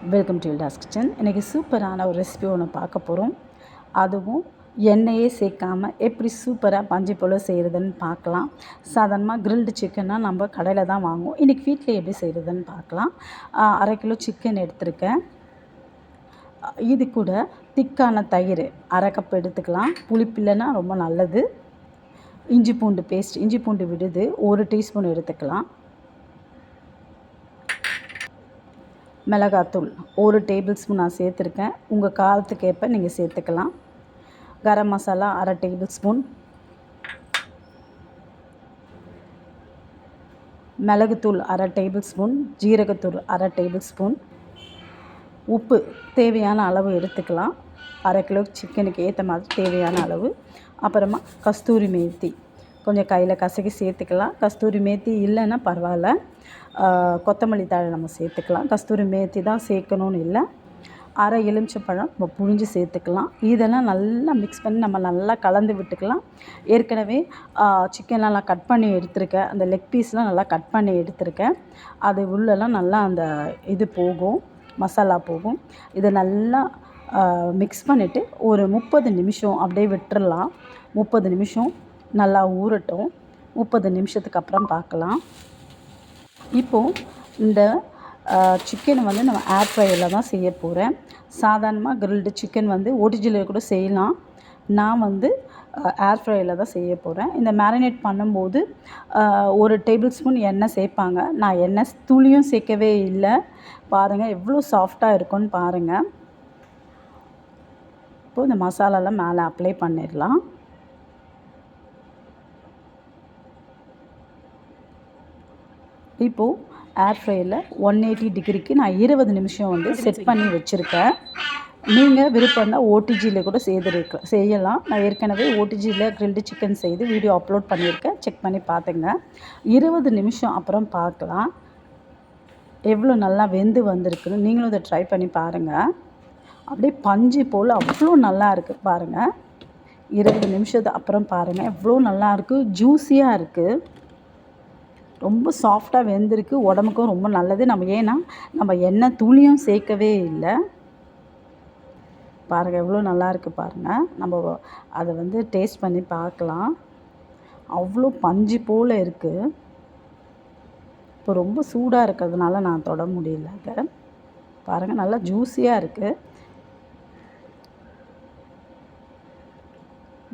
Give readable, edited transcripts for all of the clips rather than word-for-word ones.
Welcome to இல்டாஸ் kitchen. இன்றைக்கி சூப்பரான ஒரு ரெசிபி ஒன்று பார்க்க போகிறோம். அதுவும் எண்ணெயே சேர்க்காமல் எப்படி சூப்பராக பஞ்சு போல் செய்கிறதுன்னு பார்க்கலாம். சாதாரணமாக கிரில்டு சிக்கன்னா நம்ம கடையில் தான் வாங்குவோம். இன்றைக்கி வீட்டில் எப்படி செய்கிறதுன்னு பார்க்கலாம். 1/2 கிலோ சிக்கன் எடுத்திருக்கேன். இது கூட திக்கான தயிர் 1/2 கப் எடுத்துக்கலாம். புளிப்பில்லைன்னா ரொம்ப நல்லது. இஞ்சி பூண்டு பேஸ்ட், இஞ்சி பூண்டு விடுது 1 டீஸ்பூன் எடுத்துக்கலாம். மிளகாத்தூள் 1 டேபிள் ஸ்பூன் நான் சேர்த்துருக்கேன். உங்கள் காரத்துக்கு ஏற்ப நீங்கள் சேர்த்துக்கலாம். Garam masala 1/2 table spoon. மிளகுத்தூள் 1/2 டேபிள் ஸ்பூன். ஜீரகத்தூள் 1/2 டேபிள் ஸ்பூன். உப்பு தேவையான அளவு எடுத்துக்கலாம். 1/2 கிலோ சிக்கனுக்கு ஏற்ற மாதிரி தேவையான அளவு. அப்புறமா கஸ்தூரி மேத்தி கொஞ்சம் கையில் கசக்கி சேர்த்துக்கலாம். கஸ்தூரி மேத்தி இல்லைன்னா பரவாயில்ல, கொத்தமல்லி தழை நம்ம சேர்த்துக்கலாம். கஸ்தூரி மேத்தி தான் சேர்க்கணுன்னு இல்லை. 1/2 எலுமிச்சைப்பழம் நம்ம புழிஞ்சு சேர்த்துக்கலாம். இதெல்லாம் நல்லா மிக்ஸ் பண்ணி நம்ம நல்லா கலந்து விட்டுக்கலாம். ஏற்கனவே சிக்கன்லாம் நான் கட் பண்ணி எடுத்திருக்கேன். அந்த லெக் பீஸ்லாம் நல்லா கட் பண்ணி எடுத்திருக்கேன். அது உள்ளெல்லாம் நல்லா அந்த இது போகும், மசாலா போகும். இதை நல்லா மிக்ஸ் பண்ணிவிட்டு ஒரு 30 நிமிஷம் அப்படியே விட்டுறலாம். 30 நிமிஷம் நல்லா ஊறட்டும். 30 நிமிஷத்துக்கு அப்புறம் பார்க்கலாம். இப்போது இந்த சிக்கனை வந்து நம்ம ஏர் ஃப்ரையரில் தான் செய்ய போகிறேன். சாதாரணமாக கிரில்டு சிக்கன் வந்து ஓடிஜியில் கூட செய்யலாம். நான் வந்து ஏர் ஃப்ரையரில் தான் செய்ய போகிறேன். இந்த மேரினேட் பண்ணும்போது 1 டேபிள் ஸ்பூன் எண்ணெய் சேர்ப்பாங்க. நான் எண்ணெய் துளியும் சேர்க்கவே இல்லை. பாருங்கள் எவ்வளோ சாஃப்டாக இருக்குன்னு பாருங்கள். இப்போது இந்த மசாலாலாம் மேலே அப்ளை பண்ணிடலாம். இப்போது ஏர் ஃப்ரையரில் 180 டிகிரிக்கு நான் 20 நிமிஷம் வந்து செட் பண்ணி வச்சுருக்கேன். நீங்கள் விருப்பம் இருந்தால் ஓடிஜியில் கூட செய்யலாம். நான் ஏற்கனவே ஓடிஜியில் கிரில்டு சிக்கன் செய்து வீடியோ அப்லோட் பண்ணியிருக்கேன். செக் பண்ணி பார்த்துங்க. 20 நிமிஷம் அப்புறம் பார்க்கலாம் எவ்வளோ நல்லா வெந்து வந்திருக்குன்னு. நீங்களும் இதை ட்ரை பண்ணி பாருங்கள். அப்படியே பஞ்சு போல் அவ்வளோ நல்லா இருக்குது பாருங்கள். 20 நிமிஷத்துக்கு அப்புறம் பாருங்கள் எவ்வளோ நல்லாயிருக்கு, ஜூஸியாக இருக்குது, ரொம்ப சாஃப்டாக வெந்திருக்கு. உடம்புக்கும் ரொம்ப நல்லது. நம்ம எண்ணெய் துளியும் சேர்க்கவே இல்லை. பாருங்கள் எவ்வளோ நல்லாயிருக்கு பாருங்கள். நம்ம அதை வந்து டேஸ்ட் பண்ணி பார்க்கலாம். அவ்வளோ பஞ்சு போல் இருக்குது. இப்போ ரொம்ப சூடாக இருக்கிறதுனால நான் தொட முடியல. அதை பாருங்கள் நல்லா ஜூஸியாக இருக்குது.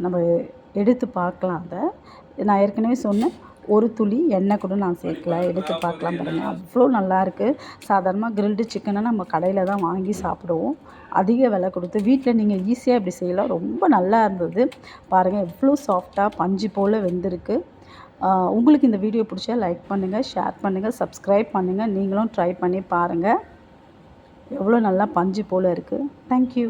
நம்ம எடுத்து பார்க்கலாம். அதை நான் ஏற்கனவே சொன்னேன், ஒரு துளி எண்ணெய் கூட நான் சேர்க்கல. எடுத்து பார்க்கலாம் பாருங்கள் அவ்வளோ நல்லாயிருக்கு. சாதாரணமாக கிரில்டு சிக்கனை நம்ம கடையில் தான் வாங்கி சாப்பிடுவோம். அதிக விலை கொடுத்து வீட்டில் நீங்கள் ஈஸியாக இப்படி செய்யலாம். ரொம்ப நல்லா இருந்தது பாருங்கள். எவ்வளோ சாஃப்டாக பஞ்சு போல் வெந்திருக்கு. உங்களுக்கு இந்த வீடியோ பிடிச்சா லைக் பண்ணுங்கள், ஷேர் பண்ணுங்கள், சப்ஸ்கிரைப் பண்ணுங்கள். நீங்களும் ட்ரை பண்ணி பாருங்கள். எவ்வளோ நல்லா பஞ்சு போல் இருக்குது. தேங்க்யூ.